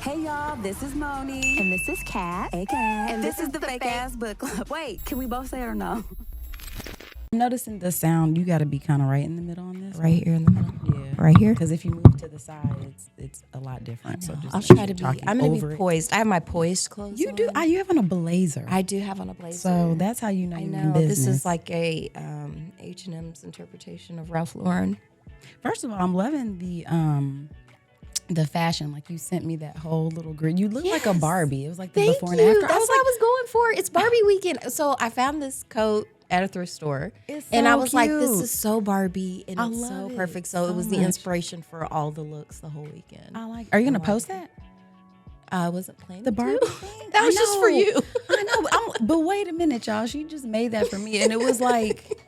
Hey y'all, this is Moni. And this is Kat. Hey Kat. And this is the Fake Ass Book Club. Wait, can we both say it or no? I'm noticing the sound, you got to be kind of right in the middle on this. Right here in the middle. Yeah. Right here. Because if you move to the side, it's a lot different. So just I'll make sure try to you're be. talking I'm going to over be it. poised. I have my poised clothes You on. do. You have on a blazer. I do have on a blazer. So that's how you know I you're know. in business. This is like a H&M's interpretation of Ralph Lauren. First of all, I'm loving the fashion. Like you sent me that whole little grid. You look like a Barbie. It was like the Thank before you. and after. That's what I was going for. It's Barbie weekend. So I found this coat at a thrift store. It's and so I was like, this cute. is so Barbie and I it's love so it perfect. So so it was the much. inspiration for all the looks the whole weekend. I like. Are you gonna post that? I wasn't planning The Barbie to. thing? That was I just for know. you. I know. But wait a minute, y'all. She just made that for me, and it was like,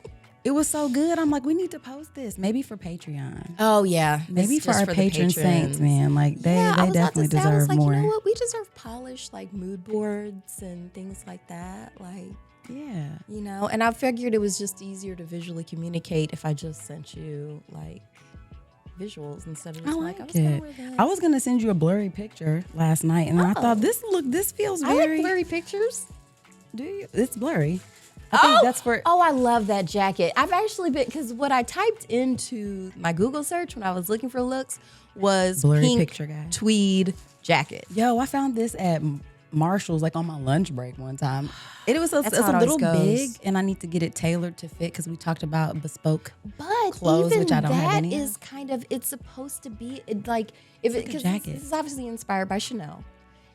it was so good. I'm like, we need to post this, maybe for Patreon. Oh yeah, Maybe It's for just our the patron saints, patrons. man. Like they I was about to definitely say, I was deserve like, more. You know what? We deserve polished like mood boards and things like that. Like, Yeah. you know, and I figured it was just easier to visually communicate if I just sent you like visuals instead of I just like I was gonna it. wear this. I was gonna send you a blurry picture last night, and I thought this feels I very. like blurry pictures. Do you? It's blurry. I think that's for. Oh, I love that jacket. I've actually been, because what I typed into my Google search when I was looking for looks was Blurry pink picture guy. tweed jacket. Yo, I found this at Marshall's like on my lunch break one time. It was That's it's how it a little always big, goes. and I need to get it tailored to fit because we talked about bespoke. But Clothes, even which I don't have that any of. is kind of, it's supposed to be like, if like a because jacket. this is obviously inspired by Chanel.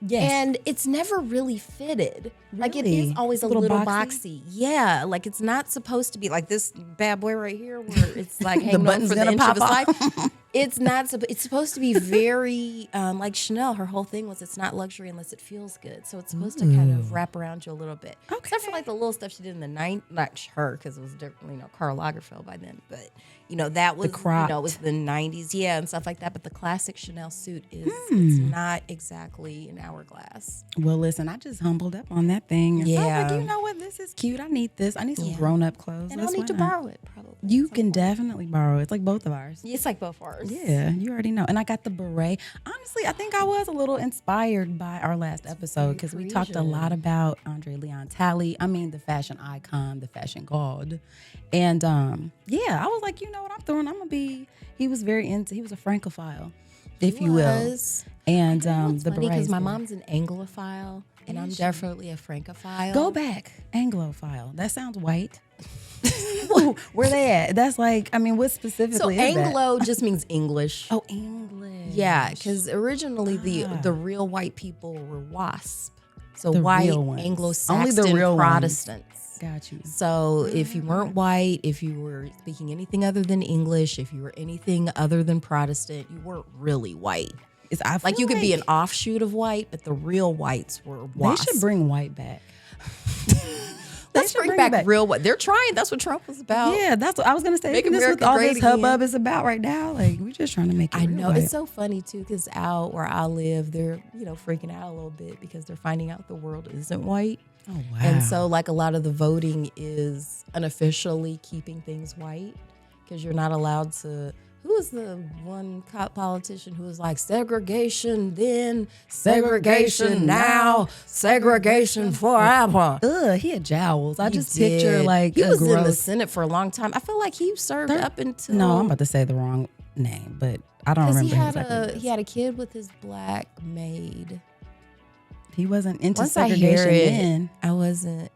Yes. And it's never really fitted. Like it Really? is always a Little little boxy? boxy. Yeah, like it's not supposed to be like this bad boy right here where it's like hanging on button's for the gonna inch of pop his life. It's not. It's supposed to be very like Chanel. Her whole thing was it's not luxury unless it feels good. So it's supposed to kind of wrap around you a little bit. Okay. Except for like the little stuff she did in the not her because it was different, Karl Lagerfeld by then, but that was cropped. it was the 90s, yeah, and stuff like that. But the classic Chanel suit is it's not exactly an hourglass. Well, listen, I just humbled up on that thing. And so I was Yeah. like, you know what? This is cute. I need this. I need some grown-up clothes. And I'll need to borrow it probably. You can definitely borrow it. It's like both of ours. It's like both ours. Yeah, you already know. And I got the beret. Honestly, I think I was a little inspired by our last episode because we talked a lot about Andre Leon Talley. I mean, the fashion icon, the fashion god. And yeah, I was like, you know what I'm doing? I'm going to be, he was a Francophile, if you will. And the funny because berets my were- mom's an Anglophile and I'm definitely a Francophile. Go back, Anglophile. That sounds white. Where they at? That's like, I mean, what specifically So is that? Anglo just means English. Oh, English. Yeah, because originally the real white people were WASP. So The white real ones. Anglo-Saxon Only the real ones. Protestants. Got you. So if you weren't white, if you were speaking anything other than English, if you were anything other than Protestant, you weren't really white. I Like feel you could be an offshoot of white, but the real whites were They WASP. should bring white back. Let's should bring bring back, it back. real white. They're trying. That's what Trump was about. Yeah, that's what I was gonna say. Make Isn't this America what all great this hubbub again. is about right now? Like we just trying to make it. I real know. white. It's so funny too, because out where I live, they're freaking out a little bit because they're finding out the world isn't white. Oh wow. And so like a lot of the voting is unofficially keeping things white because you're not allowed to. Who was the one politician who was like segregation then, segregation now, segregation forever? Ugh, he had jowls. I just He picture did. like he a was in the gross. Senate for a long time. I feel like he served up until No, I'm about to say the wrong name, but I don't because remember. he had exactly he had a kid with his black maid. He wasn't into Once I hear segregation it, then. I wasn't.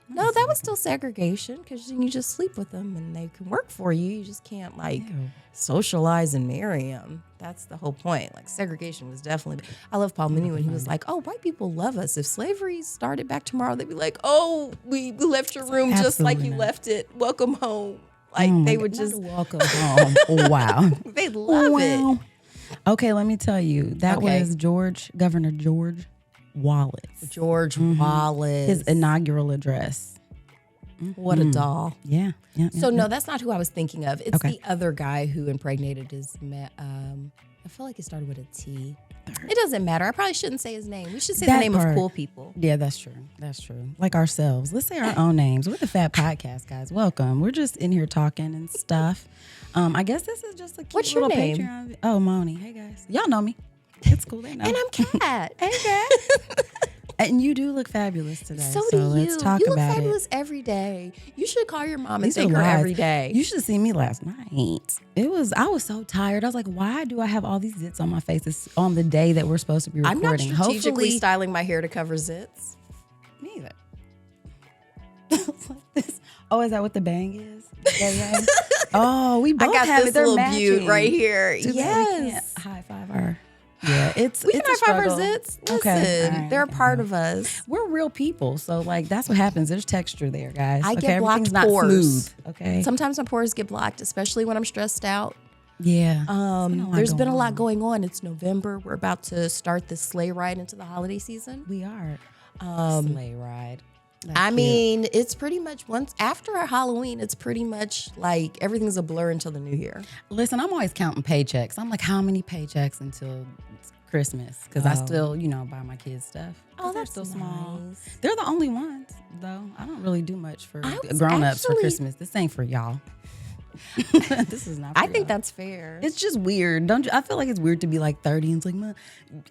No, that was still segregation because you just sleep with them and they can work for you. You just can't like Ew. socialize and marry them. That's the whole point. Like segregation was definitely. I love Paul Mooney when he was like, "Oh, white people love us. If slavery started back tomorrow, they'd be like, oh, we left your room just like Absolutely you not. left it. Welcome home." Like Oh my they God, would not just, a welcome home. Wow. they love it. Okay, let me tell you. That Okay. was Governor George Wallace. George Wallace. His inaugural address. What a doll. Yeah. So no, that's not who I was thinking of. It's Okay. the other guy who impregnated his. I feel like it started with a T. It doesn't matter. I probably shouldn't say his name. We should say That the name part. of cool people. Yeah, that's true. That's true. Like ourselves. Let's say our own names. We're the Fat Podcast, guys. Welcome. We're just in here talking and stuff. I guess this is just a cute What's your little name? Patreon. Oh, Moni. Hey, guys. Y'all know me. It's cool. They know. And I'm Kat. Hey, Kat. And you do look fabulous today. So do you. Let's talk you look about fabulous it. every day. You should call your mom and These are thank her lies. every day. You should see me last night. I was so tired. I was like, why do I have all these zits on my face? It's on the day that we're supposed to be I'm recording. not strategically Hopefully, styling my hair to cover zits. me either. Oh, is that what the bang is? Yeah. Oh, we both I got have this it. They're little matching. butte right here. Too bad we can't Yes. high five our. Yeah, it's We can it's a high five our struggle. zits. Listen, Okay, all right, they're a okay. part of us. We're real people, so like that's what happens. There's texture there, guys. I okay? get blocked Everything's not pores. smooth. Okay. Sometimes my pores get blocked, especially when I'm stressed out. Yeah. There's been a lot going on. It's November. We're about to start this sleigh ride into the holiday season. We are. Sleigh ride. That's I cute. mean, it's pretty much once after Halloween, it's pretty much like everything's a blur until the new year. Listen, I'm always counting paychecks. I'm like, how many paychecks until Christmas? Because I still, buy my kids stuff. Oh, They're that's still small. nice. They're the only ones, though. I don't really do much for I was grown-ups for actually- Christmas. This ain't for y'all. This is not for I think y'all. that's fair. It's just weird. Don't you? I feel like it's weird to be like 30 and it's like, "Ma,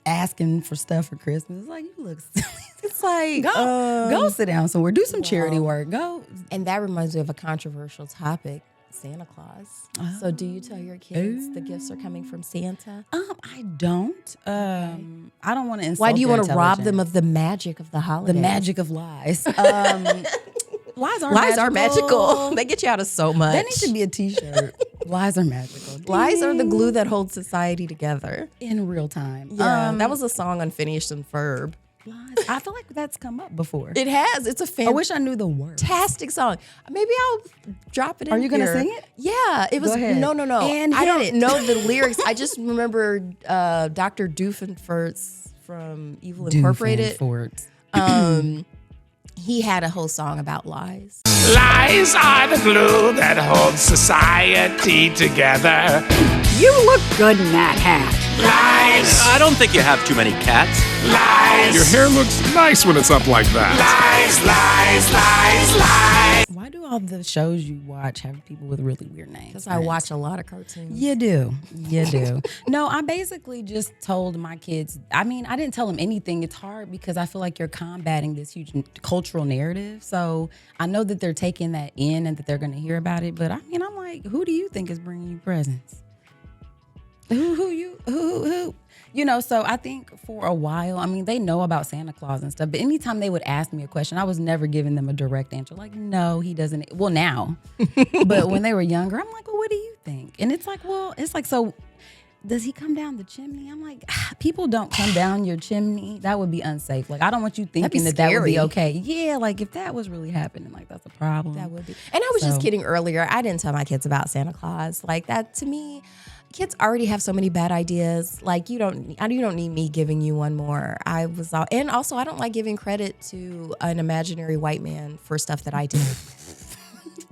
asking for stuff for Christmas. It's like, you look silly. It's like, Go sit down somewhere. Do some charity work. Go. and that reminds me of a controversial topic, Santa Claus. So do you tell your kids the gifts are coming from Santa? I don't. I don't want to insult Why do you their want to rob intelligence. them of the magic of the holiday? The magic of lies? Lies Lies are magical. They get you out of so much. That needs to be a T-shirt. Lies are magical. Lies are the glue that holds society together. In real time. Yeah, that was a song on Phineas and Ferb. Lies. I feel like that's come up before. It has. It's a I wish I knew the words. fantastic song. Maybe I'll drop it in. Are you gonna here. sing it? Yeah, it was. ahead. No. And I hit don't it. know the lyrics. I just remember Dr. Doofenshmirtz from Evil Incorporated. He had a whole song about lies. Lies are the glue that holds society together. You look good in that hat. Lies, I don't think you have too many cats. lies, Your hair looks nice when it's up like that. lies. Why do all the shows you watch have people with really weird names? Because I watch a lot of cartoons. You do. You do. No, I basically just told my kids, I didn't tell them anything. It's hard because I feel like you're combating this huge cultural narrative. So I know that they're taking that in and that they're going to hear about it. But I'm like, who do you think is bringing you presents? Who? So I think for a while, they know about Santa Claus and stuff, but anytime they would ask me a question, I was never giving them a direct answer. Like, no, he doesn't. Well, now, but when they were younger, I'm like, well, what do you think? And it's like, so does he come down the chimney? I'm like, people don't come down your chimney. That would be unsafe. Like, I don't want you thinking that would be scary. okay. Yeah. Like if that was really happening, like that's a problem. That would be. And I was just kidding earlier. I didn't tell my kids about Santa Claus. Like that to me, kids already have so many bad ideas. Like you don't need me giving you one more. And also I don't like giving credit to an imaginary white man for stuff that I did.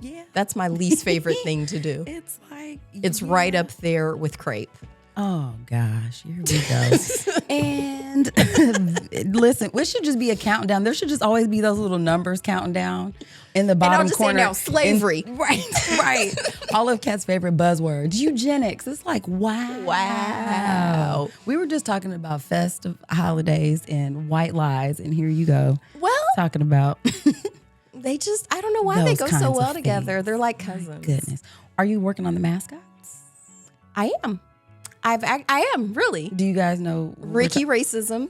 Yeah. That's my least favorite thing to do. It's like, It's right up there with crepe. Oh gosh, here we go. And listen, it should just be a countdown. There should just always be those little numbers counting down in the bottom I'll just say corner. now, slavery. Right. All of Kat's favorite buzzwords. Eugenics. It's like, wow. We were just talking about festive holidays and white lies, and here you go. Well, Talking about I don't know why they those go kinds so of well together. things. They're like cousins. goodness. Are you working on the mascots? I am. I am, really. Do you guys know Ricky Racism.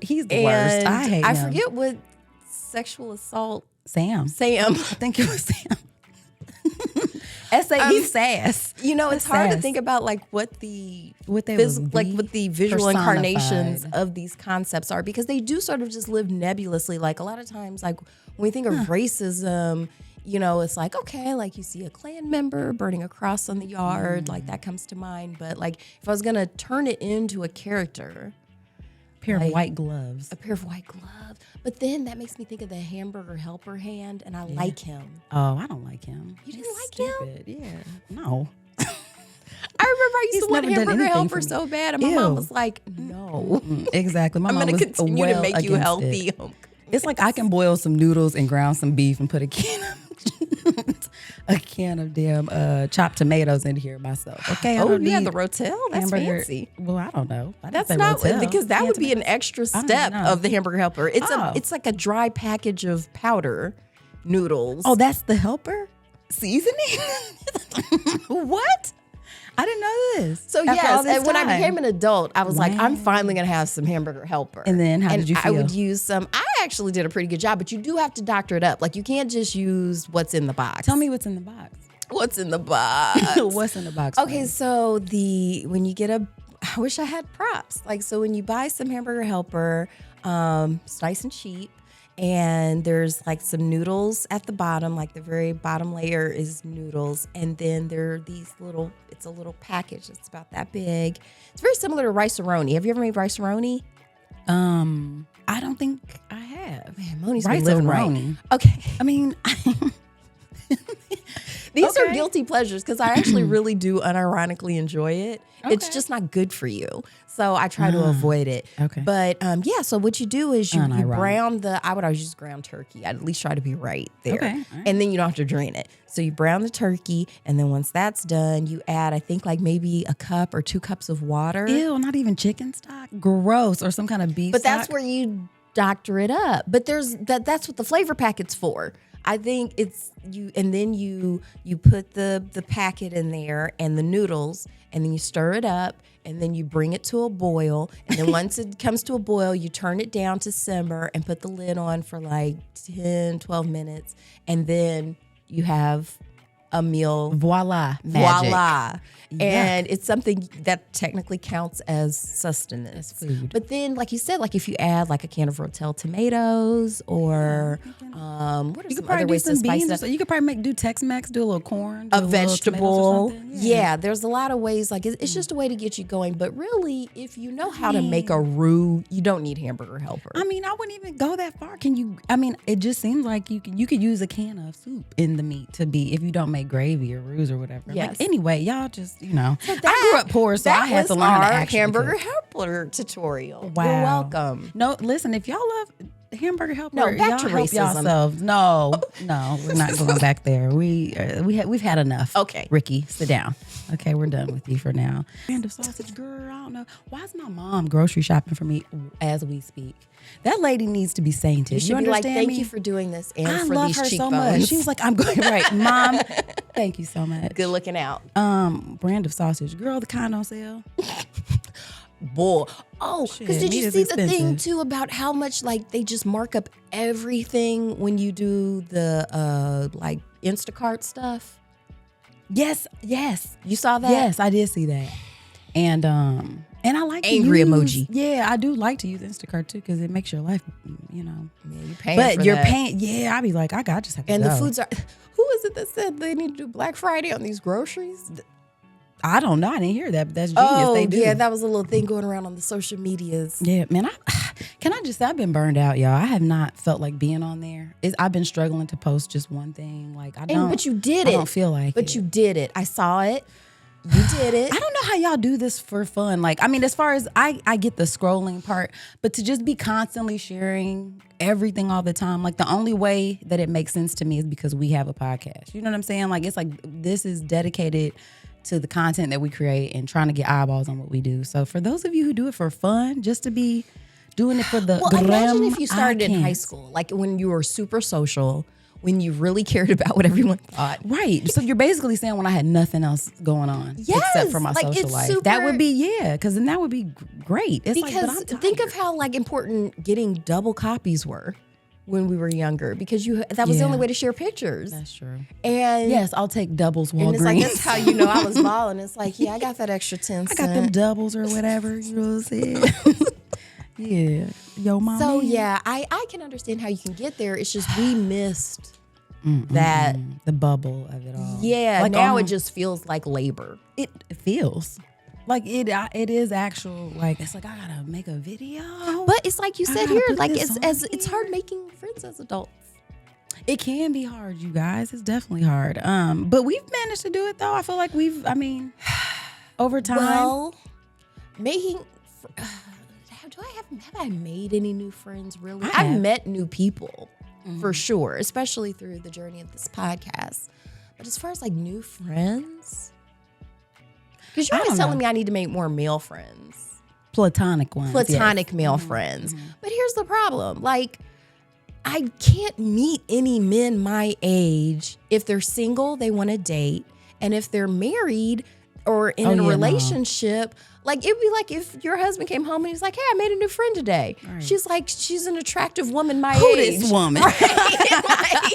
He's the worst. And I hate him. I forget what sexual assault Sam. Sam. I think it was Sam. He's sass. It's hard to sass. think about like what the What they vis- would like be what the visual incarnations personified. of these concepts are, because they do sort of just live nebulously. Like a lot of times, like when we think of racism, it's like, okay, like you see a Klan member burning a cross on the yard, like that comes to mind. But like if I was gonna turn it into a character, Pair of like, white gloves. a pair of white gloves. But then that makes me think of the hamburger helper hand, and I like him. Oh, I don't like him. You didn't He's like him? stupid. Yeah. No. I remember I used He's to want never done hamburger anything helper for me. so bad, and my Ew. mom was like, "No, Exactly. My I'm mom going to was continue well to make you against healthy." it. It's like I can boil some noodles and ground some beef and put a can. a can of damn chopped tomatoes in here myself. Okay. I Oh, don't you have need the Rotel? That's hamburger. fancy. Well, I don't know. I didn't That's say not Rotel. because that Canned would be an tomatoes. extra I don't step even know. of the hamburger helper. It's Oh. it's like a dry package of powder noodles. Oh, that's the helper seasoning. What? I didn't know this. So After all yes, this and when I time. became an adult, I was like, I'm Wow. finally gonna have some hamburger helper. And then how did you I would feel? use some. I actually did a pretty good job, but you do have to doctor it up. Like you can't just use what's in the box. Tell me what's in the box. what's in the box. What's in the box? Okay, so when you get I wish I had props. Like so when you buy some hamburger helper, it's nice and cheap. And there's like some noodles at the bottom, like the very bottom layer is noodles. And then there are it's a little package that's about that big. It's very similar to rice-a-roni. Have you ever made rice-a-roni? I don't think I have. Man, Moni's been living right. Rice-a-roni. Okay. I mean, These are Okay. guilty pleasures because I actually really do unironically enjoy it. It's Okay. just not good for you. So I try to avoid it. okay. But yeah, so what you do is you Unironic. brown I would always use ground turkey. I'd at least try to be right there. Okay, all right. And then you don't have to drain it. So you brown the turkey. And then once that's done, you add, I think like maybe a cup or 2 cups of water. Ew, not even chicken stock. Gross. Or some kind of beef But stock. that's where you doctor it up. But that's what the flavor packet's for. I think it's you, and then you put the packet in there and the noodles, and then you stir it up, and then you bring it to a boil, and then once it comes to a boil, you turn it down to simmer and put the lid on for like 10, 12 minutes, and then you have a meal. voila. Magic. Voila. Yuck. And it's something that technically counts as sustenance. food. But then, like you said, like if you add like a can of Rotel tomatoes or what are You could some probably other do ways to some spice beans. it Or up? so. You could probably do Tex-Mex, do a little corn, do A little tomatoes or vegetable. something. Yeah, there's a lot of ways. Like it's just a way to get you going. But really, if you know how to make a roux, you don't need hamburger helper. I mean, I wouldn't even go that far. Can you? I mean, it just seems like you could use a can of soup in the meat to be if you don't make gravy or roux or whatever. Yes. Like, anyway, y'all just that- I grew up poor, so that I had was to learn how to our actually hamburger cook. helper tutorial. Wow. You're welcome. No, listen, if y'all love hamburger helper, No, back y'all to help racism. yourselves. No, we're not going back there. We've had enough. Okay. Ricky, sit down. Okay, we're done with you for now. Brand of sausage, girl. I don't know. Why is my mom grocery shopping for me as we speak? That lady needs to be sainted. You should be like, understand thank me? you for doing this and I for love these her so cheekbones. much. She was like, I'm going right, Mom. Thank you so much. Good looking out. Brand of sausage, girl. The kind on sale. Bull. Oh, because did meat you is see the thing expensive. too about how much like they just mark up everything when you do the like Instacart stuff? Yes. You saw that? Yes, I did see that. And I like Angry to use, emoji. Yeah, I do like to use Instacart too because it makes your life, you know. Yeah, you're paying But for you're that. paying. Yeah, I be like, I just have to And go. the foods are. Who is it that said they need to do Black Friday on these groceries? I don't know. I didn't hear that, but that's genius. Oh, They do. yeah, that was a little thing going around on the social medias. Yeah, man. Can I just say I've been burned out, y'all. I have not felt like being on there. I've been struggling to post just one thing. Like I don't. But you did I it. don't feel like But it. you did it. I saw it. You did it. I don't know how y'all do this for fun. Like, I mean, as far as I get the scrolling part, but to just be constantly sharing everything all the time, like the only way that it makes sense to me is because we have a podcast. You know what I'm saying? Like, it's like this is dedicated to the content that we create and trying to get eyeballs on what we do. So for those of you who do it for fun, just to be doing it for the Well, gram, imagine if you I started in high can't. school, like when you were super social, when you really cared about what everyone thought. Right. So you're basically saying when I had nothing else going on except Yes, for my like, social it's life. super- That would be, because then that would be great. It's like, Because but I'm think tired. of how like important getting double copies were when we were younger, because that was the Yeah. only way to share pictures. That's true. And Yes, I'll take doubles, Walgreens. and it's like that's how you know I was balling. It's like, yeah, I got that extra 10 I got them cents. doubles or whatever. You know what I'm saying? Yeah. Yo, mama. So yeah, I can understand how you can get there. It's just we missed that. The bubble of it all. Yeah, Like, now it just feels like labor. it feels like it is actual. Like it's like I gotta make a video, But it's like you I said gotta here, put like this it's on it's hard making friends as adults. it can be hard, you guys. It's definitely hard. But we've managed to do it though. I feel like over time. Well, making. Have I made any new friends? Really, I have. I've met new people for sure, especially through the journey of this podcast. But as far as like new friends, because you're I always don't telling know. me I need to make more male friends, Platonic ones. platonic yes. male friends. But here's the problem: like, I can't meet any men my age. If they're single, they want to date, and if they're married or in a no. relationship. Like, it'd be like if your husband came home and he's like, hey, I made a new friend today. Right. She's like, she's an attractive woman my Who age. this woman? Right? Like,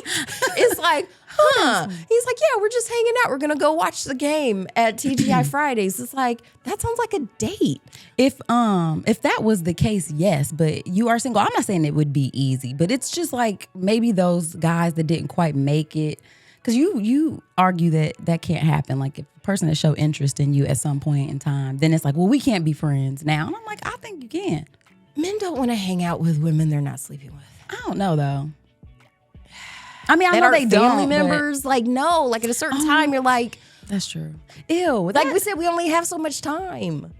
it's like, huh. He's like, yeah, we're just hanging out. We're going to go watch the game at TGI Fridays. It's like, that sounds like a date. If that was the case, yes, but you are single. I'm not saying it would be easy, but it's just like maybe those guys that didn't quite make it. Because you argue that can't happen. Like if a person that show interest in you at some point in time, then it's like, well, we can't be friends now. And I'm like, I think you can. Men don't want to hang out with women they're not sleeping with. I don't know though. I mean, I That know are they family don't, members. Like, no. Like at a certain time, you're like, That's true. Ew. like we said, we only have so much time.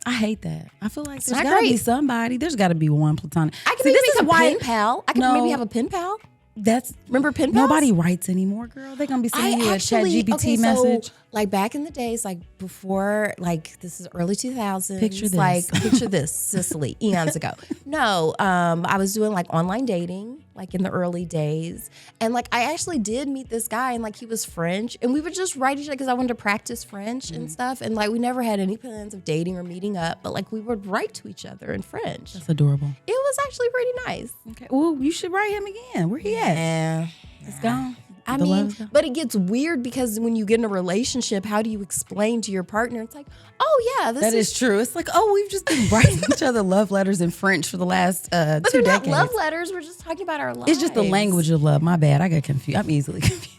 I hate that. I feel like there's not got to be great. somebody. There's got to be one platonic. I could See, maybe this make is a why pen pal. I could No. maybe have a pen pal. that's Remember pen pals? nobody writes anymore, girl. They're gonna be sending you a chat GPT okay, message. So, like back in the days, like before, like this is early 2000s. Picture this. Like picture this, Sicily, eons ago. No, I was doing like online dating, like in the early days, and like I actually did meet this guy, and like he was French, and we would just write each other because I wanted to practice French and stuff, and like we never had any plans of dating or meeting up, but like we would write to each other in French. That's adorable. It was actually pretty nice. Okay. Well, you should write him again. Where he at? Yeah. It's gone. I The mean, love's gone. but it gets weird because when you get in a relationship, how do you explain to your partner? It's like, oh yeah, this That is true. It's like, oh, we've just been writing each other love letters in French for the last But 2 they're not decades. love letters. We're just talking about our lives. It's just the language of love. My bad. I got confused. I'm easily confused.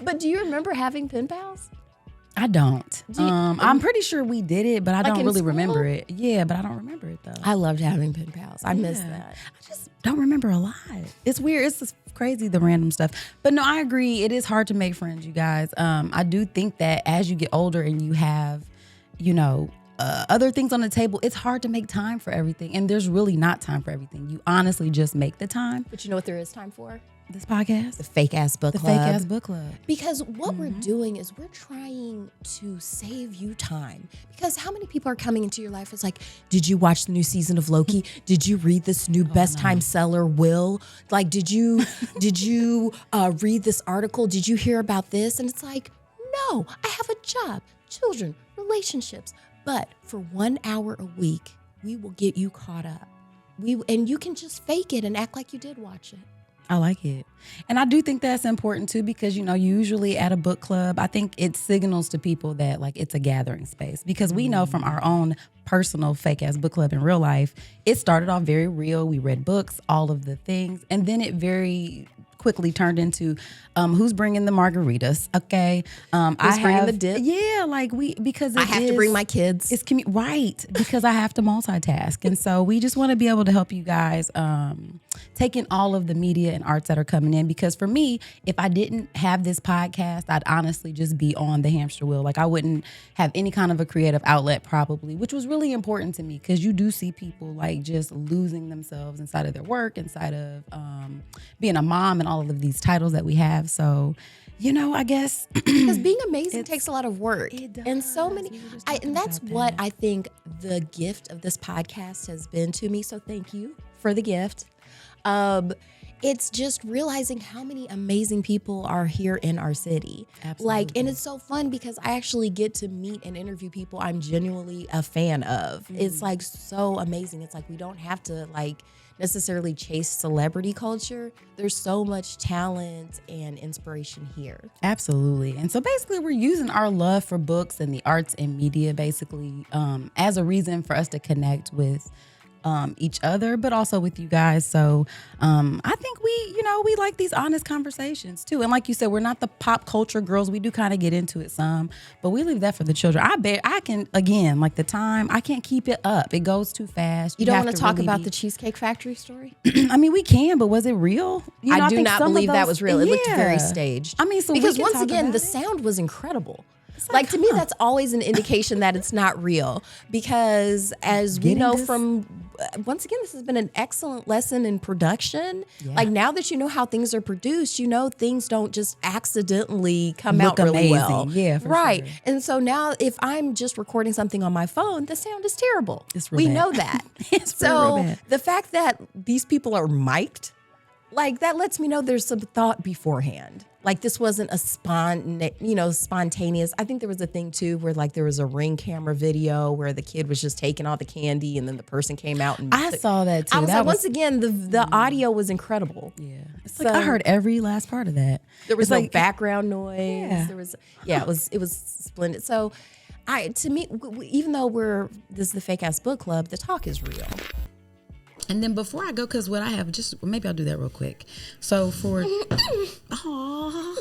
But do you remember having pen pals? I don't. you- I'm pretty sure we did it, but I Like don't in really school? remember it. Yeah, but I don't remember it though. I loved having pen pals. I miss Yeah. that. I just don't remember a lot. It's weird. It's just crazy, the random stuff. But no, I agree. It is hard to make friends, you guys. I do think that as you get older and you have, other things on the table, it's hard to make time for everything. And there's really not time for everything. You honestly just make the time. But you know what there is time for? This podcast, The fake ass book the club. fake ass book club. Because what we're doing is we're trying to save you time. Because how many people are coming into your life? It's like, did you watch the new season of Loki? Did you read this new best time seller Will? Like, did you read this article? Did you hear about this? And it's like, no, I have a job, children, relationships. But for 1 hour a week, we will get you caught up. And you can just fake it and act like you did watch it. I like it. And I do think that's important too, because, usually at a book club, I think it signals to people that like it's a gathering space, because we know from our own personal fake ass book club in real life, it started off very real. We read books, all of the things. And then it very quickly turned into who's bringing the margaritas. Okay. Who's bringing the dip? Yeah. Like because I have to bring my kids. It's right, because I have to multitask. And so we just want to be able to help you guys take in all of the media and arts that are coming in. Because for me, if I didn't have this podcast, I'd honestly just be on the hamster wheel. Like I wouldn't have any kind of a creative outlet probably, which was really important to me, because you do see people like just losing themselves inside of their work, inside of being a mom and all of these titles that we have. So, I guess Because being amazing takes a lot of work. It And so does. many, We were just and talking that's about what that. I think the gift of this podcast has been to me. So thank you for the gift. It's just realizing how many amazing people are here in our city. Absolutely. And it's so fun because I actually get to meet and interview people I'm genuinely a fan of. It's like so amazing. It's like we don't have to necessarily chase celebrity culture. There's so much talent and inspiration here. Absolutely. And so basically we're using our love for books and the arts and media basically as a reason for us to connect with each other, but also with you guys. So I think we like these honest conversations too. And like you said, we're not the pop culture girls. We do kind of get into it some, but we leave that for the children. I bet I can, again, like the time, I can't keep it up. It goes too fast. You don't have want to talk really about be- the Cheesecake Factory story? I mean, we can, but was it real? I do think not some of believe that those- was real. It looked very Yeah. staged. I mean, so we because can once talk again, about the it. sound was incredible. like, To me, huh. that's always an indication that it's not real. Because as we Getting know this- from once again, this has been an excellent lesson in production. Yeah. Like now that you know how things are produced, you know things don't just accidentally come Look out really amazing. well. Yeah, for right. sure. And so now if I'm just recording something on my phone, the sound is terrible. It's real we bad. know that. It's real so bad. the fact that these people are mic'd, like that lets me know there's some thought beforehand. Like this wasn't a spontaneous. I think there was a thing too where like there was a Ring camera video where the kid was just taking all the candy and then the person came out and I saw that too. I was That like, once again, the audio was incredible. Yeah. It's So- like I heard every last part of that. There was It's no like, background noise. Yeah. There was it was splendid. So to me, even though this is the Fake Ass Book Club, the talk is real. And then before I go, because what I have, just maybe I'll do that real quick. So for, aw.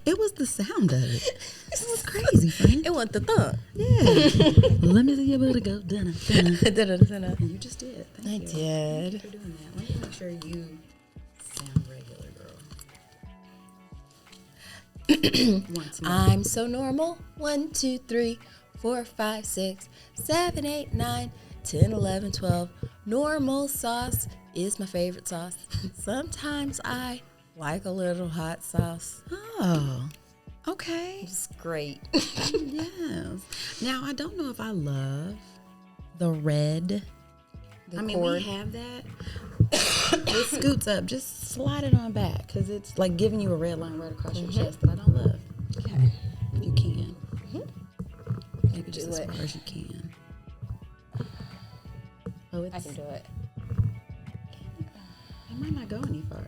It was the sound of it. It was crazy, friend. It wasn't the thumb. Yeah. Let me see your booty go. Dun, dun. Da-da-da-da-da. You just did. Thank you. did. Thank you for doing that. Let me make sure you sound regular, girl. Once more. I'm so normal. 1, 2, 3, 4, 5, 6, 7, 8, 9, 10, 11, 12. Normal sauce is my favorite sauce. Sometimes I like a little hot sauce. Oh, okay. It's great. Yes. Now, I don't know if I love the red. I mean, we have that. It scoots up. Just slide it on back because it's like giving you a red line right across your chest that I don't love. Okay. If you can. Maybe just as far as you can. Oh, I can do it. It might not go any farther.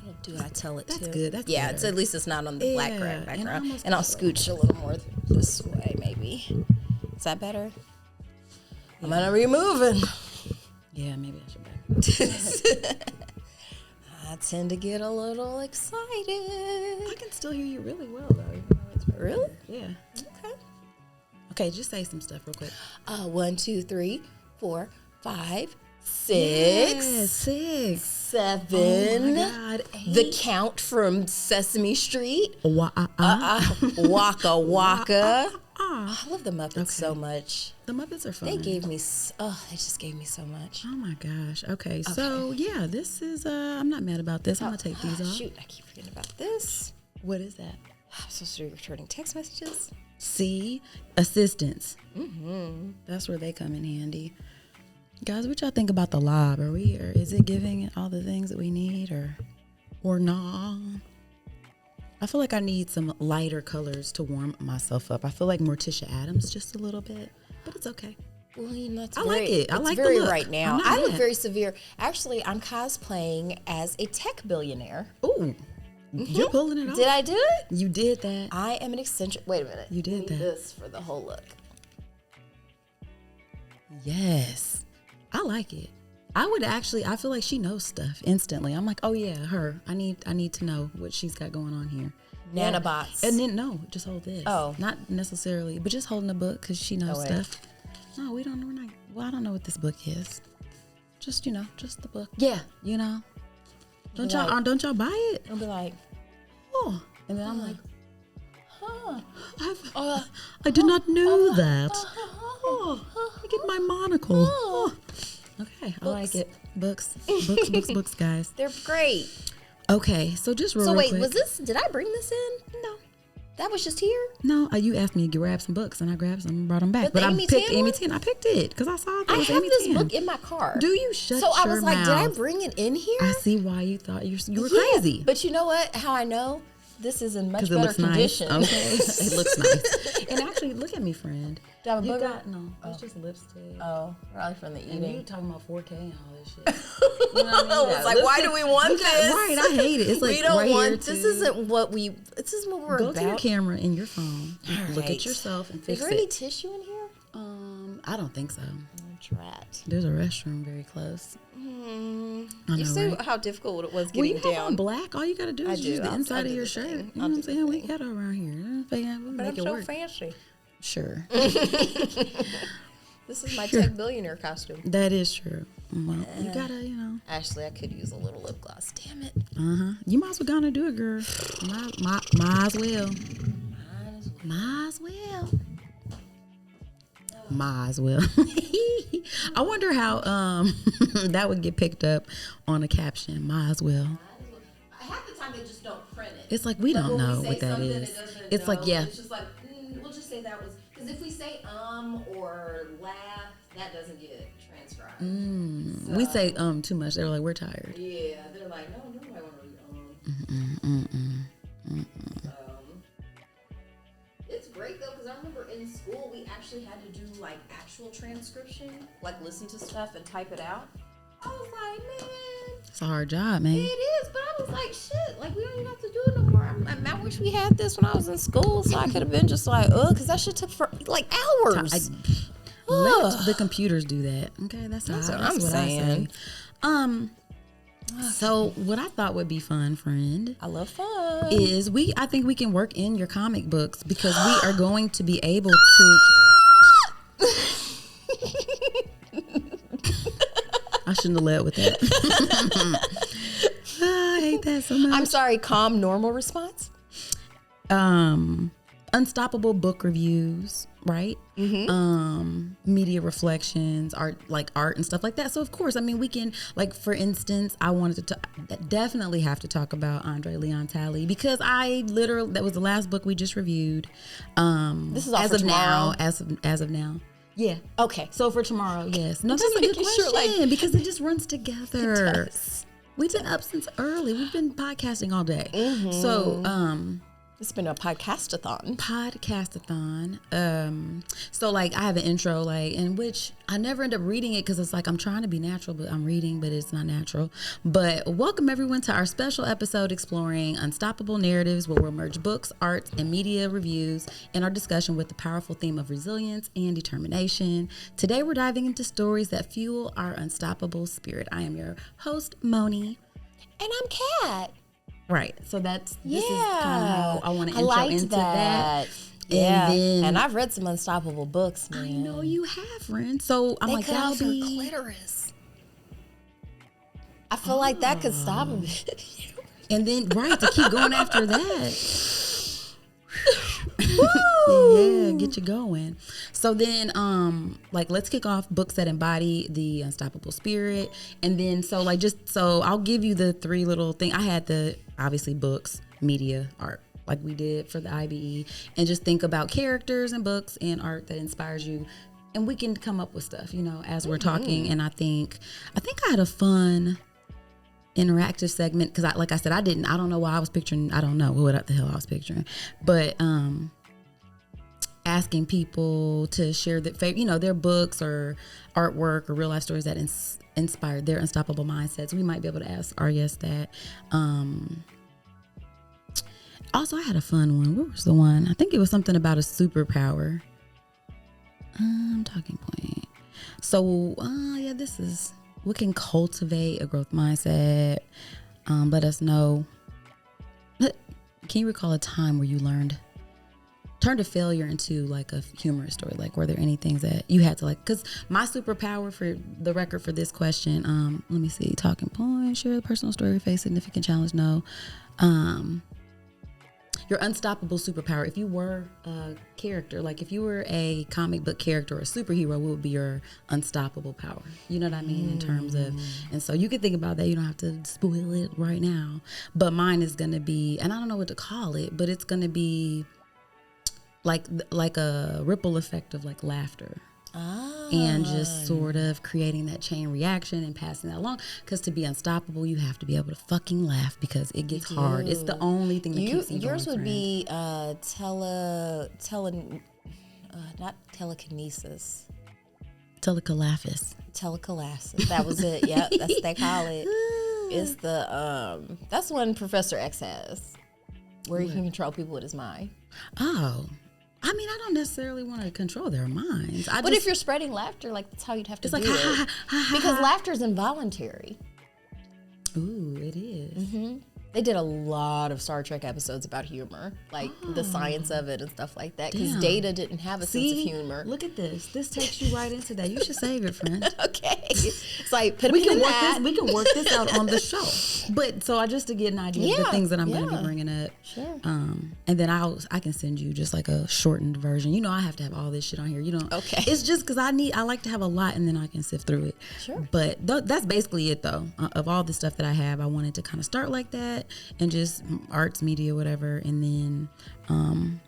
I'll do what I tell it That's to. good. That's yeah, better. it's at least it's not on the black Yeah, and background. almost And I'll kinda like- scooch a little more this way, maybe. Is that better? I'm gonna be moving. Yeah, maybe I should back. I tend to get a little I excited. can still hear you really well, though. Even though it's right Really? there. Yeah. Okay. Okay, just say some stuff real quick. 1, 2, 3, 4, 5, 6, Yeah, 6. 7. Oh my God, The 8. Count from Sesame Street. Waka Waka. I love the Muppets so much. The Muppets are fun. They just gave me so much. Oh my gosh. Okay, so yeah, this is I'm not mad about this. I'm gonna take these off. Shoot, I keep forgetting about this. What is that? I'm supposed to be returning text messages. See, assistance. That's where they come in handy. Guys, what y'all think about the lob? Or is it giving all the things that we need or nah? I feel like I need some lighter colors to warm myself up. I feel like Morticia Adams just a little bit, but it's okay. Well, you know, it's I like it. I it's like the very look. right now. I'm not I look mad. very severe. Actually, I'm cosplaying as a tech billionaire. Ooh, you're pulling it off. Did I do it? You did that. I am an eccentric. Wait a minute. You did I need that. this for the whole look. Yes. I like it. I feel like she knows stuff instantly. I'm like, oh yeah, her. I need to know what she's got going on here. Nanobots. And then no, just hold this. Oh. Not necessarily, but just holding a book because she knows wait. stuff. No, we're not. Well, I don't know what this book is. Just, just the book. Yeah, Don't y'all buy it? I'll be like, Oh. And then I'm like, I did not know that. Oh, I get my monocle. Oh. Okay, I like it. Books, guys. they're great. Okay, so just real So wait, quick. did I bring this in? No. That was just here? No, you asked me to grab some books, and I grabbed some and brought them back. But the I Amy picked Tan Amy one? Tan. I picked it because I saw that I it was have Amy this Tan. book in my car. Do you shut So I your was like, mouth? did I bring it in here? I see why you thought you were Yeah, crazy. But you know what? How I know? This is in much Because it better looks condition. nice. Okay, it looks nice. And actually, look at me, friend. Do I have a You booger? got it's just lipstick. Oh, probably from the And you eating. talking about 4K and all this shit. You know what I mean? It's like, why do we want this? Right, I hate it. It's like we don't right want. here This too. isn't what we. This is what we're Go about. to your camera and your phone. Look right. at yourself and Is fix there any it. tissue in here? I don't think so. Drat. There's a restroom very close. I know, You see right? how difficult it was Well, getting you have down. on black. All you got to do I is do. use the I'll inside do of your the shirt. thing. You know I'll what I'm do the saying? We thing. ghetto around here. We But make I'm it so work. fancy. Sure. This is my tech billionaire costume. That is true. Well, you gotta, Actually, I could use a little lip gloss. Damn it. You might as well gonna do it, girl. Might as well. Might as well. Might as well. I wonder how that would get picked up on a caption. Might as well. Half the time they just don't print it. It's like we don't know what that is. It's like It's just like we'll just say that was because if we say or laugh, that doesn't get transcribed. So, we say too much. They're like, we're tired. Yeah, they're like, no, I want to read So, it's great though because I remember in school we actually had to do like actual transcription, like listen to stuff and type it out. I was like, man, it's a hard job, man. it is, but I was like, shit, like we don't even have to do it no more. I wish we had this when I was in school, so I could have been just like, because that shit took for like hours. Let the computers do that. Okay, that's what I'm saying. So what I thought would be fun, friend, I love fun. is I think we can work in your comic books because we are going to be able to. I shouldn't have led with that. I hate that so much. I'm sorry, calm, normal response? Unstoppable book reviews, right? Media reflections, art and stuff like that. So of course, I mean, we can, like, for instance, I wanted to definitely have to talk about Andre Leon Talley because that was the last book we just reviewed. This is all for tomorrow. As of now. Yeah. Okay. So for tomorrow, yes. No, that's a good making question sure, because it just runs together. It does. We've been up since early. We've been podcasting all day. So, it's been a podcastathon. So like I have an intro in which I never end up reading it because it's like I'm trying to be natural, but I'm reading, but it's not natural. But welcome everyone to our special episode exploring unstoppable narratives where we'll merge books, arts, and media reviews in our discussion with the powerful theme of resilience and determination. Today we're diving into stories that fuel our unstoppable spirit. I am your host, Moni. And I'm Kat. Right. So this is kind of how I want to intro into that. Yeah. And and I've read some unstoppable books, man. I know you have, friend. So I'm like, that'll be clitoris. I feel like that could stop a bit. And then to keep going after that. Yeah, get you going. So then let's kick off books that embody the unstoppable spirit. And then so I'll give you the three little things. I had obviously books, media, art, like we did for the IBE, and just think about characters and books and art that inspires you, and we can come up with stuff, as we're talking. And I think I had a fun interactive segment because I don't know what I was picturing, what the hell I was picturing, but asking people to share their books or artwork or real life stories that inspired their unstoppable mindsets. We might be able to ask our guests that. Also, I had a fun one. What was the one? I think it was something about a superpower. Talking point. So, this is what can cultivate a growth mindset. Let us know. Can you recall a time where you turned a failure into like a humorous story? Like, were there any things that you had to because my superpower for the record for this question, let me see, talking point, share a personal story, face significant challenge. No. Your unstoppable superpower, if you were a character, like if you were a comic book character or a superhero, what would be your unstoppable power? You know what I mean? In terms of, and so you can think about that. You don't have to spoil it right now. But mine is going to be, and I don't know what to call it, but it's going to be like a ripple effect of like laughter. And just sort of creating that chain reaction and passing that along. Because to be unstoppable, you have to be able to fucking laugh because it gets hard. It's the only thing that keeps you going. Yours would be not telekinesis. Telekinesis. That was it. Yep, that's what they call it. It's that's one Professor X has, where he can control people with his mind. Oh. I mean, I don't necessarily want to control their minds. But if you're spreading laughter, like that's how you'd have to do it. Because laughter is involuntary. Ooh, it is. Mm-hmm. They did a lot of Star Trek episodes about humor, like the science of it and stuff like that. Because Data didn't have a sense of humor. Look at this. This takes you right into that. You should save it, friend. Okay. It's like, we can work this out on the show. But so just to get an idea of the things that I'm going to be bringing up. Sure. And then I can send you just like a shortened version. I have to have all this shit on here. Okay. It's just because I like to have a lot and then I can sift through it. Sure. But that's basically it though. Of all the stuff that I have, I wanted to kind of start like that and just arts, media, whatever. And then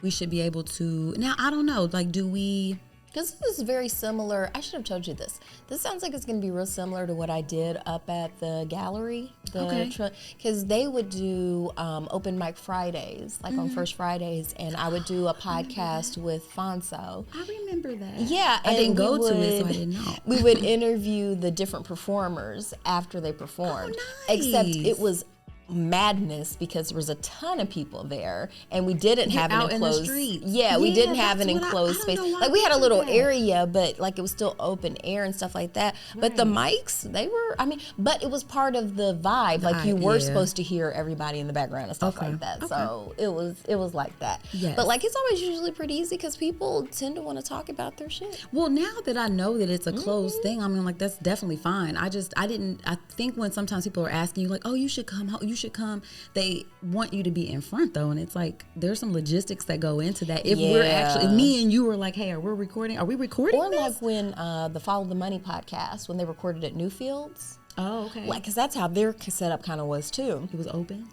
we should be able to, now I don't know, like do we... Because this is very similar. I should have told you this. This sounds like it's going to be real similar to what I did up at the gallery. Because they would do open mic Fridays, like on First Fridays, and I would do a podcast with Fonso. I remember that. Yeah. I didn't go to it, so I didn't know. We would interview the different performers after they performed. Oh, nice. Except it was madness because there was a ton of people there and we didn't have an enclosed street. We didn't have an enclosed space. Like we had a little that. area, but like it was still open air and stuff like that. But the mics, they were, but it was part of the vibe. Like you were supposed to hear everybody in the background and stuff like that. So it was like that. Yes. But like it's always usually pretty easy because people tend to want to talk about their shit. Well, now that I know that it's a closed thing, I mean, like that's definitely fine. I think when sometimes people are asking you like, oh, you should come, they want you to be in front though. And it's like, there's some logistics that go into that. If we're actually, me and you were like, hey, are we recording Or this? like when the Follow the Money podcast, when they recorded at Newfields. Oh, okay. Like, cause that's how their setup kind of was too. It was open?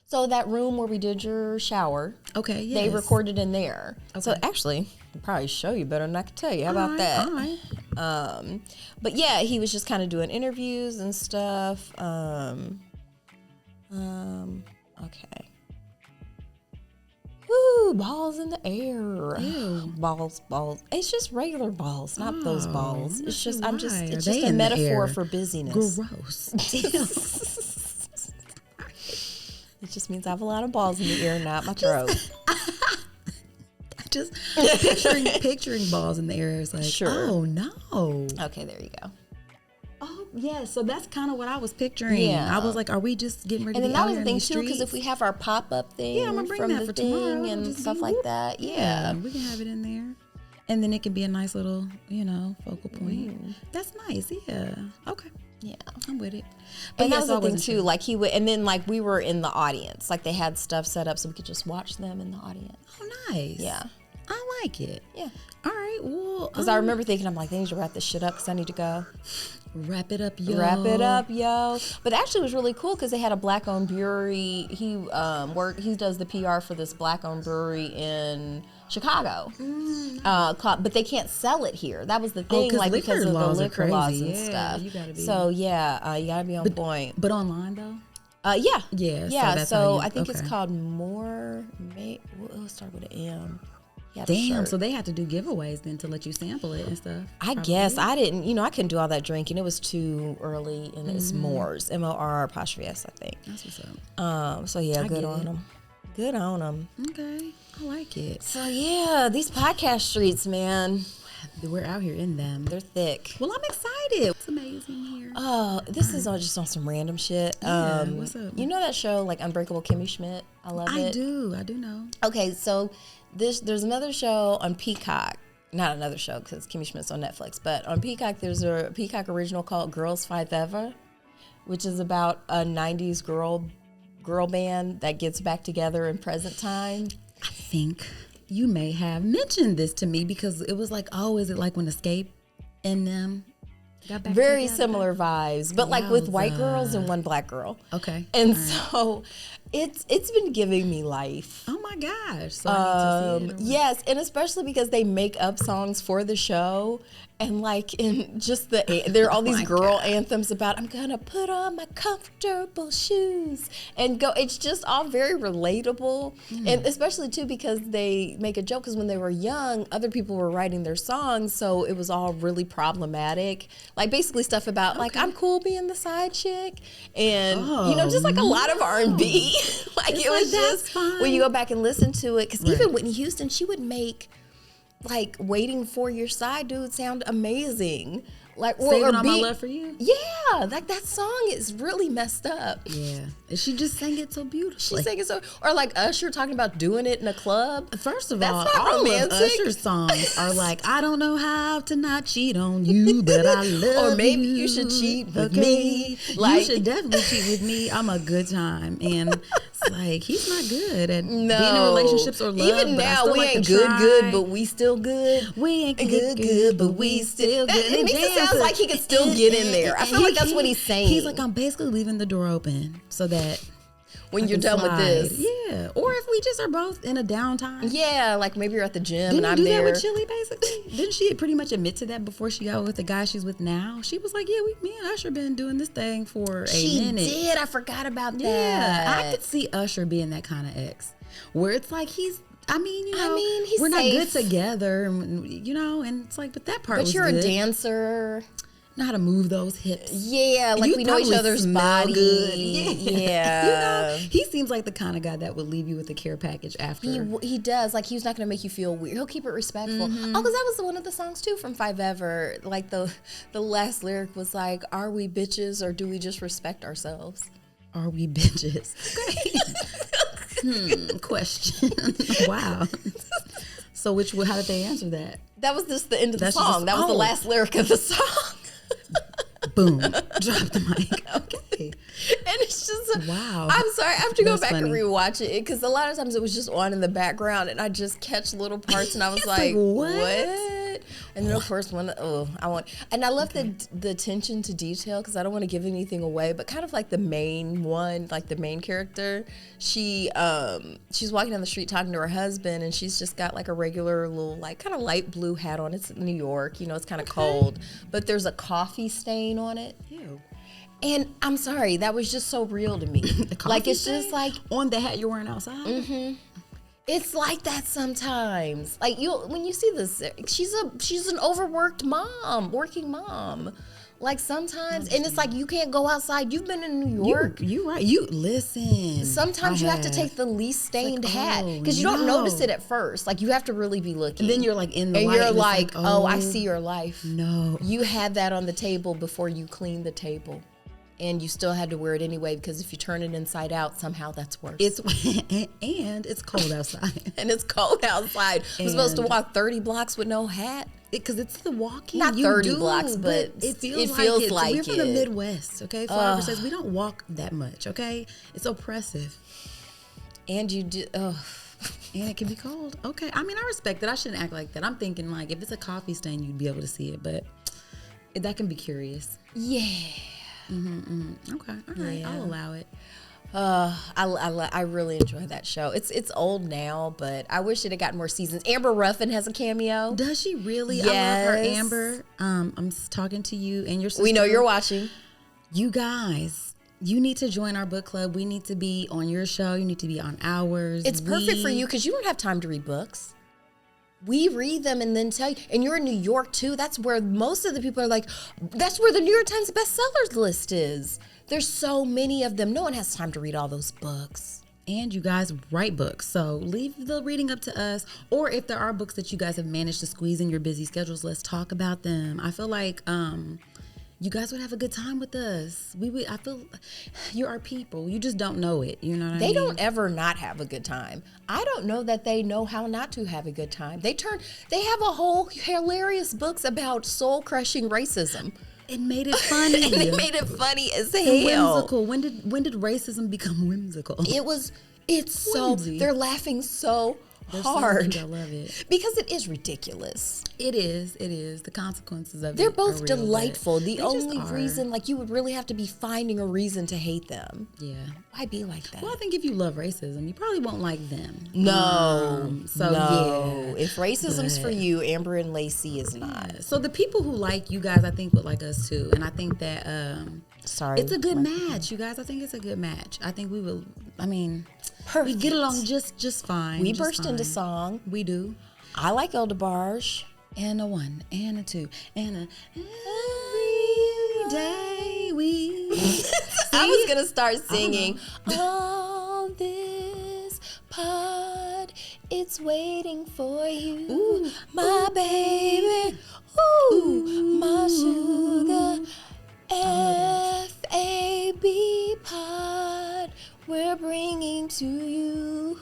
So that room where we did your shower. Okay, yes. They recorded in there. Okay. So actually, I'll probably show you better than I could tell you. How about that? All right. But yeah, he was just kind of doing interviews and stuff. Okay. Woo, balls in the air. Ew. Balls. It's just regular balls, not those balls. It's just, it's They just a in the metaphor air? for busyness. Gross. It just means I have a lot of balls in the ear, not my throat. Just picturing balls in the air is like, Sure. oh no. Okay, there you go. Oh yeah, so that's kind of what I was picturing. Yeah. I was like, are we just getting ready And to then be that out was here the in thing these too, because if streets? we have our pop-up thing I'm gonna bring from that the for thing tomorrow and Just stuff be like whoop. that, yeah. We can have it in there, and then it can be a nice little, focal point. That's nice. Yeah. Okay. Yeah. I'm with it. But And that yes, was I the thing wasn't too, sure. like he would, and then like we were in the audience, like they had stuff set up so we could just watch them in the audience. Oh, nice. Yeah. I like it. Yeah. All right. Well, Because I remember thinking, I'm like, they need to wrap this shit up because I need to go. wrap it up, yo. Wrap it up, yo. But actually, it was really cool because they had a black-owned brewery. He does the PR for this black-owned brewery in Chicago. But they can't sell it here. That was the thing, 'cause like because liquor of the laws are liquor laws crazy. and Yeah, stuff. you gotta be- So yeah, you gotta be on point. But online though. Yeah. Yeah, so Yeah. that's So, how you- I think it's okay. called it'll start with an M. Yeah, Damn. So they had to do giveaways then to let you sample it and stuff. I guess I didn't, I couldn't do all that drinking. It was too early, and it's Moors, MOR''S, I think. That's what's up. So yeah, I good get on it. them. Good on them. Okay. I like it. So yeah, these podcast streets, man, We're out here in them. they're thick. Well, I'm excited. It's amazing here. Oh, this is just on some random shit. Yeah, what's up? You know that show, like Unbreakable Kimmy Schmidt? I love it. I do know. Okay, so there's another show on Peacock. Not another show because Kimmy Schmidt's on Netflix, but on Peacock there's a Peacock original called Girls Fight Ever, which is about a 90s girl band that gets back together in present time. I think you may have mentioned this to me because it was like, oh, is it like when Escape and them got back Very together? similar vibes, but like with white Wowza. girls and one black girl. Okay. And so it's been giving me life. Oh my gosh. So I need to see it. Yes, and especially because they make up songs for the show, and like in just there are all these girl anthems about I'm gonna put on my comfortable shoes and go. It's just all very relatable, and especially too because they make a joke because when they were young, other people were writing their songs, so it was all really problematic. Like basically stuff about like I'm cool being the side chick, and just like a lot of R&B. Like It's it was like, that's just fine. when you go back and listen to it, because even Whitney Houston, she would make like Waiting for Your Side Dude sound amazing. Like, Saving All My Love for You? Yeah, like that song is really messed up. Yeah. And she just sang it so beautifully. She sang it so, or like Usher talking about doing it in a club. First of That's all, not all romantic. of Usher's songs are like, I don't know how to not cheat on you, but I love Or maybe you. you should cheat with me. Like, you should definitely cheat with me. I'm a good time. And it's like, he's not good at being in relationships or love. Even but I now, still we like ain't to try. good, but we still good. We ain't good, but we still good. It makes it sound like he could still get in there. I feel like that's what he's saying. He's like, I'm basically leaving the door open so that when I you're can done with slide. this. Yeah. Or if we just are both in a downtime. Yeah, like maybe you're at the gym Didn't and I'm you do there. that with Chili, basically? Didn't she pretty much admit to that before she got with the guy she's with now? She was like, yeah, me and Usher been doing this thing for a minute. She did. I forgot about that. Yeah. I could see Usher being that kind of ex. Where it's like he's he's we're not good safe. together, and it's like, but that part But was you're good. a dancer. Know how to move those hips. Yeah, like You we know each probably other's smell body. good. Yeah. He seems like the kind of guy that would leave you with a care package after. He does. Like, he's not going to make you feel weird. He'll keep it respectful. Mm-hmm. Oh, because that was one of the songs, too, from Five Ever. Like, the last lyric was like, are we bitches or do we just respect ourselves? Are we bitches? Question. Wow. So how did they answer that? That was just the end of the That's song. just- That was the oh. last lyric of the song. Boom. Drop the mic. Okay. And it's just, Wow. I'm sorry, I have to go That's back funny. and rewatch it because a lot of times it was just on in the background and I just catch little parts and I was It's like, like, what? And then of course I love the attention to detail because I don't want to give anything away, but kind of like the main one, like the main character, she's walking down the street talking to her husband and she's just got like a regular little like kind of light blue hat on. It's New York, it's kind of cold, but there's a coffee stain on it. Ew. And I'm sorry, that was just so real to me. Like, it's just like, on the hat you're wearing outside. Mm-hmm. It's like that sometimes. Like, when you see this, she's an overworked mom, working mom. Like, sometimes, and it's like you can't go outside. You've been in New York. You right. You listen. Sometimes you have to take the least stained hat because you don't notice it at first. Like, you have to really be looking. And then you're like in the and light. you're and it's like, oh, I see your life. No. You had that on the table before you cleaned the table. And you still had to wear it anyway because if you turn it inside out, somehow that's worse. And it's cold outside. And it's cold outside. We're supposed to walk 30 blocks with no hat. Because it's the walking. Not 30 blocks, but it feels like We're from the it. Midwest, okay? Florida says we don't walk that much, okay? It's oppressive. And you do. And it can be cold. Okay. I mean, I respect it. I shouldn't act like that. I'm thinking like if it's a coffee stain, you'd be able to see it, but that can be curious. Yeah. Okay. All right. Yeah. I'll allow it. I really enjoy that show. It's old now, but I wish it had gotten more seasons. Amber Ruffin has a cameo. Does she really? Yes. I love her, Amber. I'm talking to you and your sister. We know you're watching. You guys, you need to join our book club. We need to be on your show. You need to be on ours. It's perfect for you because you don't have time to read books. We read them and then tell you. And you're in New York, too. That's where most of the people are like, that's where the New York Times bestsellers list is. There's so many of them. No one has time to read all those books. And you guys write books. So leave the reading up to us. Or if there are books that you guys have managed to squeeze in your busy schedules, let's talk about them. I feel like you guys would have a good time with us. I feel you're our people. You just don't know it. You know what I mean? They don't ever not have a good time. I don't know that they know how not to have a good time. They have a whole hilarious books about soul-crushing racism. It made it funny. And they made it funny as hell. And whimsical. When did racism become whimsical? It's so, Whimsy. they're laughing so They're hard. So I love it. Because it is ridiculous. It is. The consequences of They're it both are real, delightful. but The they just only are. reason, like, you would really have to be finding a reason to hate them. Yeah. Why be like that? Well, I think if you love racism, you probably won't like them. No. Yeah. If racism's for you, Amber and Lacey is not. So the people who like you guys, I think would like us too, and I think that Sorry. it's a good match, you guys. I think it's a good match. I think we will. I mean, we Perfect. get along just fine. We just burst into fine. song. We do. I like Eldebarge. And a 1 and a 2 and a every day we. I was gonna start singing all this pod it's waiting for you. Ooh, my baby. Ooh, my sugar. F-A-B pod, we're bringing to you.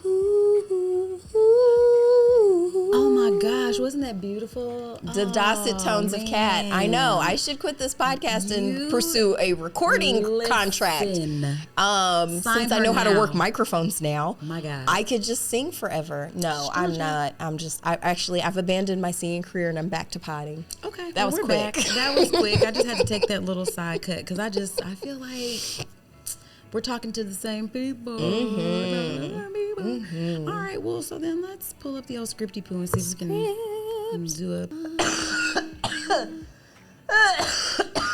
Oh my gosh, wasn't that beautiful? The dulcet tones of Kat. I know. I should quit this podcast and pursue a recording contract. Since I know how to work microphones now. My God. I could just sing forever. No, I'm not. I've abandoned my singing career and I'm back to potting. Okay. That was quick. That was quick. I just had to take that little side cut because I feel like we're talking to the same people. Mm-hmm. All right, well, so then let's pull up the old scripty poo and see if we can do a...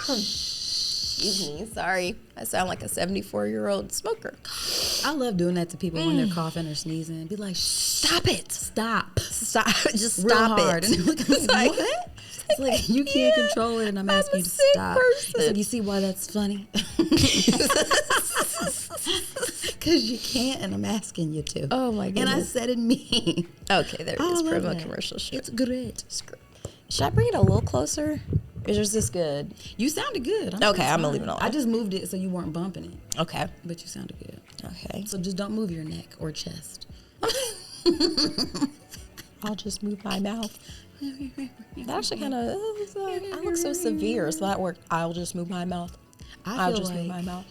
Excuse me, sorry. I sound like a 74-year-old smoker. I love doing that to people when they're coughing or sneezing. Be like, stop it. Stop. Just real stop hard. it. And look at me, what? It's like, you can't control it, and I'm asking you to stop. It's like, you see why that's funny? Because you can't, and I'm asking you to. Oh, my goodness. And I said it me. Okay, there it is. Promo that. commercial. Sure. It's great. Should I bring it a little closer? Or is this good? You sounded good. Okay, I'm going to leave it on. I just moved it so you weren't bumping it. Okay. But you sounded good. Okay. So just don't move your neck or chest. I'll just move my mouth. That actually kind of, I look so severe. So that worked. I'll just move my mouth. I'll just move my mouth.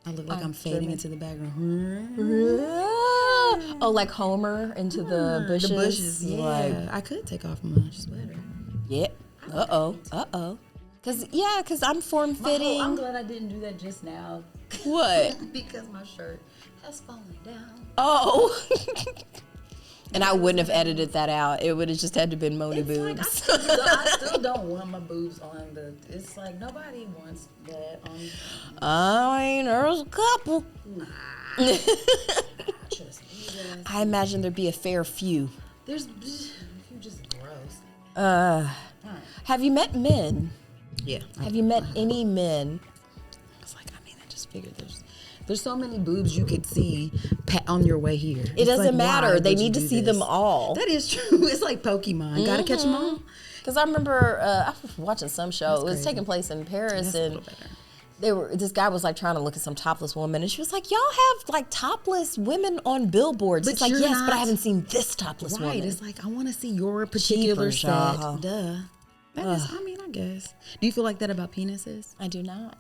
I look like I'm fading into the background. Oh, like Homer into the bushes? The bushes, yeah. Like, I could take off my sweater. Yeah. Uh-oh. Because I'm form-fitting. I'm glad I didn't do that just now. What? Because my shirt has fallen down. Oh. And I wouldn't have edited that out. It would have just had to been Moni boobs. Like, I still don't want my boobs on the... It's like, nobody wants that on... I mean, there's a couple. Nah. Trust me, guys. I imagine there'd be a fair few. There's... You're just gross. Have you met men? Yeah. Have you met any men? It's like, I just figured there's so many boobs you could see on your way here. It doesn't matter. They need to see them all. That is true. It's like Pokemon. Gotta catch them all. Because I remember I was watching some show. It was taking place in Paris, and this guy was like trying to look at some topless woman, and she was like, "Y'all have like topless women on billboards." It's like, yes, but I haven't seen this topless woman. It's like, I want to see your particular set. Duh. That is, I guess. Do you feel like that about penises? I do not.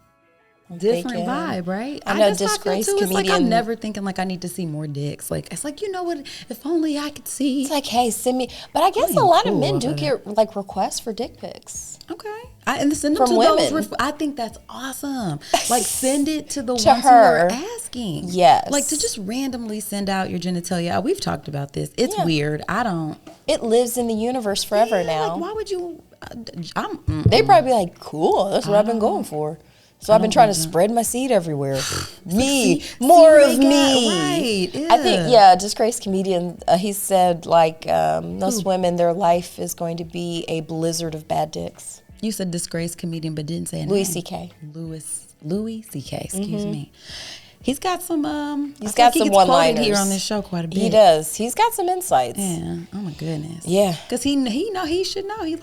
Different vibe, right? I know disgraced comedian. It's like I'm never thinking like I need to see more dicks. Like it's like, you know what? If only I could see. It's like, hey, send me. But I guess a lot of men do get like requests for dick pics. Okay, and send them from to women. Those. I think that's awesome. Like send it to the ones her. who are asking. Yes, like to just randomly send out your genitalia. We've talked about this. It's weird. I don't. It lives in the universe forever now. Like, why would you? They probably be like, cool. That's what I've been going for. So I've been trying to spread my seed everywhere. Me, more of me. Right. Yeah. I think, disgraced comedian, he said, like, those women, their life is going to be a blizzard of bad dicks. You said disgraced comedian, but didn't say a name. Louis C.K. Louis C.K., excuse me. He's got some he's got some one-liners here on this show quite a bit. He does. He's got some insights. Yeah. Oh my goodness. Yeah. Because he should know. He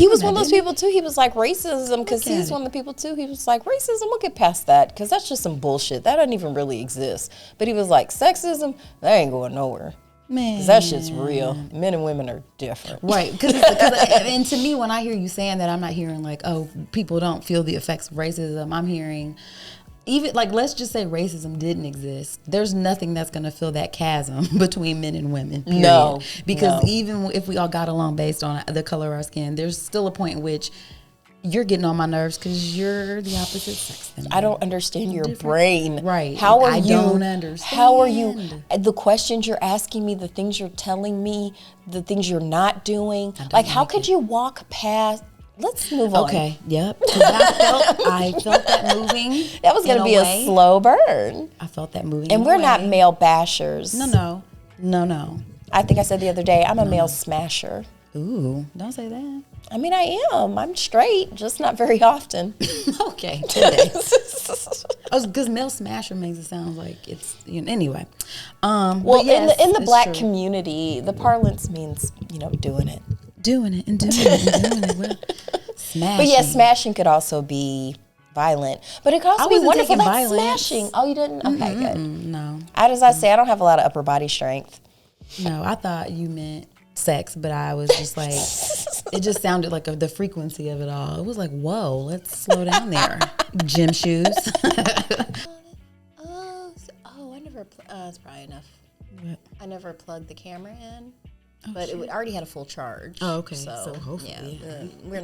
was one of those people too. He was like racism because he's one of the people too. He was like racism. We'll get past that because that's just some bullshit. That doesn't even really exist. But he was like sexism. That ain't going nowhere. Man, because that shit's real. Men and women are different. Right. And to me, when I hear you saying that, I'm not hearing like, oh, people don't feel the effects of racism. I'm hearing. Even like, let's just say racism didn't exist. There's nothing that's going to fill that chasm between men and women. Period. No. Because even if we all got along based on the color of our skin, there's still a point in which you're getting on my nerves because you're the opposite sex than me. I don't understand your brain. Right. How are I you? don't understand. How are you? The questions you're asking me, the things you're telling me, the things you're not doing. Like, how could you walk past? Let's move on. Okay. Yep. I felt that moving. That was going to be a slow burn. I felt that moving. And we're not male bashers. No. I think I said the other day, I'm a male smasher. Ooh, don't say that. I mean, I am. I'm straight, just not very often. Okay. Because Mel Smasher makes it sound like it's, anyway. Well, yes, in the it's black true. community, the parlance means, doing it. Doing it and doing it and doing it. Well, smashing. But yeah, smashing could also be violent. But it could also be wasn't wonderful. taking That's violence. smashing. Oh, you didn't? Okay, good. No. As I say, I don't have a lot of upper body strength. No, I thought you meant sex, but I was just like, it just sounded like the frequency of it all. It was like, whoa, let's slow down there. Gym shoes. I never, it's probably enough. What? I never plugged the camera in, but it already had a full charge. Oh, okay. So hopefully. We're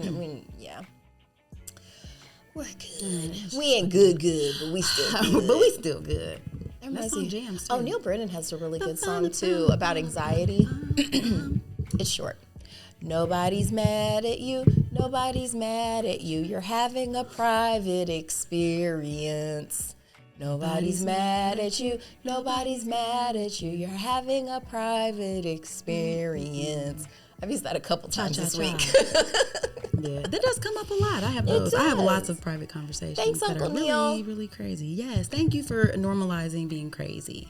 good. We ain't good, but we still good. But we still good. That's some jams, Oh, too. Neil Brennan has a really good song, too, about anxiety. It's short. Nobody's mad at you. Nobody's mad at you. You're having a private experience. Nobody's mad at you. Nobody's mad at you. You're having a private experience. I've used that a couple times this week. Yeah, that does come up a lot. I have those. I have lots of private conversations Thanks, that Uncle are really, Neil. really crazy. Yes, thank you for normalizing being crazy.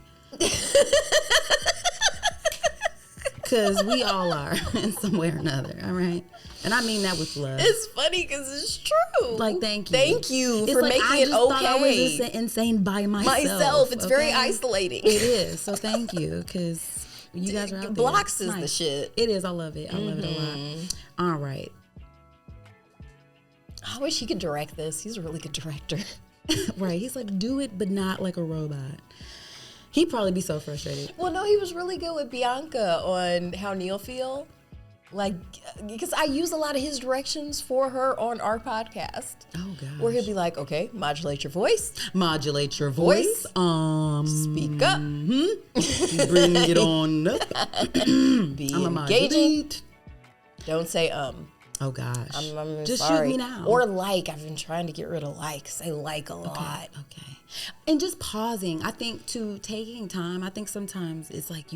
Because we all are in some way or another, all right? And I mean that with love. It's funny because it's true. Like, thank you. Thank you It's for like, making I it just thought I was okay. just insane by myself. It's very okay? isolating. It is. So thank you, because you guys are out there. Blocks It's is the shit. It is. I love it. I love it a lot. All right. I wish he could direct this. He's a really good director. Right. He's like, do it, but not like a robot. He'd probably be so frustrated. Well, no, he was really good with Bianca on How Neil Feel. Like, because I use a lot of his directions for her on our podcast. Oh, gosh. Where he'll be like, okay, modulate your voice. Modulate your voice. Speak up. Bring it on up. Be I'm a engaging. modulate. Don't say Oh, gosh. I'm Just sorry. shoot me now. Or like. I've been trying to get rid of like. Say like a lot. Okay. And just pausing. I think, too, taking time. I think sometimes it's like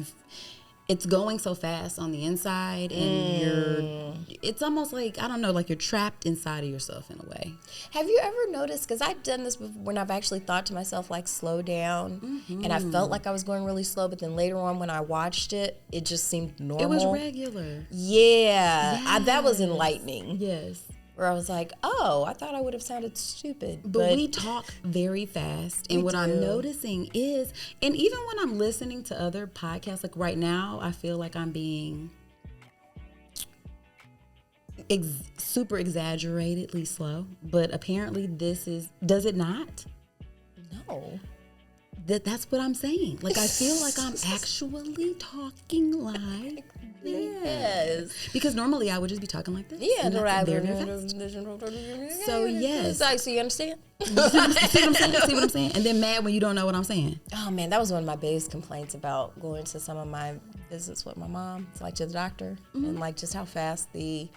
it's going so fast on the inside and it's almost like, I don't know, like you're trapped inside of yourself in a way. Have you ever noticed, because I've done this before, when I've actually thought to myself, like, slow down, and I felt like I was going really slow, but then later on when I watched it, it just seemed normal. It was regular. Yeah. That was enlightening. Yes. Where I was like, oh, I thought I would have sounded stupid. But we talk very fast. And what I'm noticing is, and even when I'm listening to other podcasts, like right now, I feel like I'm being super exaggeratedly slow. But apparently does it not? No. That's what I'm saying. Like, I feel like I'm actually talking like Yes. Because normally I would just be talking like this. Yeah. and that's very fast. So, yes. So you understand? See what I'm saying? See what I'm saying? And then mad when you don't know what I'm saying. Oh, man, that was one of my biggest complaints about going to some of my visits with my mom. It's like to the doctor and like just how fast the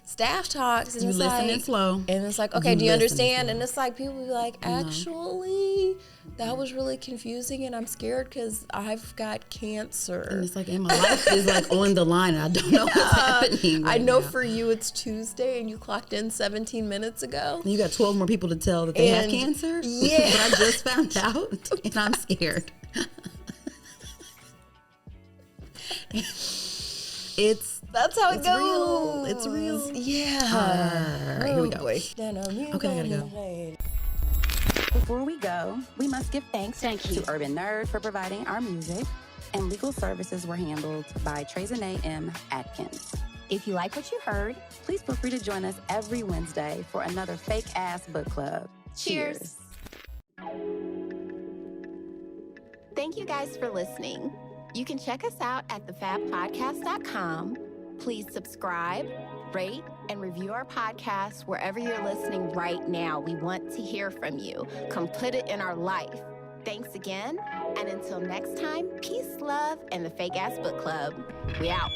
staff talks. And You it's listen like, and slow. And it's like, okay, You do you listen understand? slow. And it's like people be like, actually, that was really confusing and I'm scared because I've got And cancer. it's like, and my life is like on the line and I don't know what's happening. I right know now. for you it's Tuesday and you clocked in 17 minutes ago. You got 12 more people to tell that they have And- cancer. yeah. But I just found out and I'm scared. That's how it It's goes. real. It's real. Yeah. All right, here we go. Boy. Okay, I gotta go. Before we go, we must give thanks to Urban Nerd for providing our music, and legal services were handled by Trezanae M. Atkins. If you like what you heard, please feel free to join us every Wednesday for another fake-ass book club. Cheers. Thank you guys for listening. You can check us out at thefabpodcast.com. Please subscribe, rate, and review our podcast wherever you're listening right now. We want to hear from you. Come put it in our life. Thanks again, and until next time, peace, love, and the Fake Ass Book Club. We out.